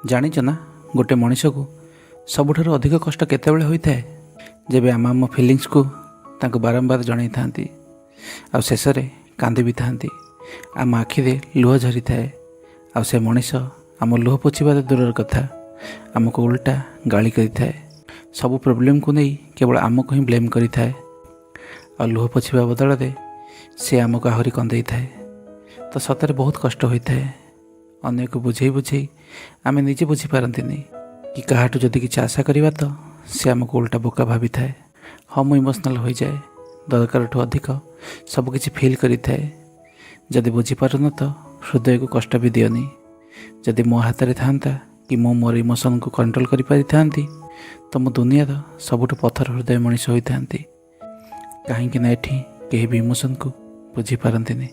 ଜାଣିଛ ନା ଗୋଟେ ମଣିଷକୁ ସବୁଠାରୁ ଅଧିକ କଷ୍ଟ କେତେବେଳେ ହୋଇଥାଏ? ଯେବେ ଆମ ଫିଲିଂସକୁ ତାଙ୍କୁ ବାରମ୍ବାର ଜଣାଇଥାନ୍ତି ଆଉ ଶେଷରେ କାନ୍ଦି ବି ଥାନ୍ତି। ଆମ ଆଖିରେ ଲୁହ ଝରିଥାଏ ଆଉ ସେ ମଣିଷ ଆମ ଲୁହ ପୋଛିବା ଦୂରର କଥା ଆମକୁ ଓଲଟା ଗାଳି କରିଥାଏ। ସବୁ ପ୍ରୋବ୍ଲେମକୁ ନେଇ କେବଳ ଆମକୁ ହିଁ ବ୍ଲେମ୍ କରିଥାଏ ଆଉ ଲୁହ ପୋଛିବା ବଦଳରେ ସେ ଆମକୁ ଆହୁରି କନ୍ଦେଇଥାଏ। ତ ସତରେ ବହୁତ କଷ୍ଟ ହୋଇଥାଏ। ଅନ୍ୟକୁ ବୁଝେଇ ଆମେ ନିଜେ ବୁଝିପାରନ୍ତିନି କି କାହାଠୁ ଯଦି କିଛି ଆଶା କରିବା ତ ସେ ଆମକୁ ଓଲଟା ବୋକା ଭାବିଥାଏ। ହଁ, ମୁଁ ଇମୋସନାଲ୍ ହୋଇଯାଏ, ଦରକାରଠୁ ଅଧିକ ସବୁକିଛି ଫିଲ୍ କରିଥାଏ। ଯଦି ବୁଝିପାରୁନ ତ ହୃଦୟକୁ କଷ୍ଟ ବି ଦିଅନି। ଯଦି ମୋ ହାତରେ ଥାନ୍ତା କି ମୁଁ ମୋର ଇମୋସନକୁ କଣ୍ଟ୍ରୋଲ କରିପାରିଥାନ୍ତି ତ ମୁଁ ଦୁନିଆର ସବୁଠୁ ପଥର ହୃଦୟ ମଣିଷ ହୋଇଥାନ୍ତି। କାହିଁକି ନା ଏଠି କେହି ବି ଇମୋସନକୁ ବୁଝିପାରନ୍ତିନି।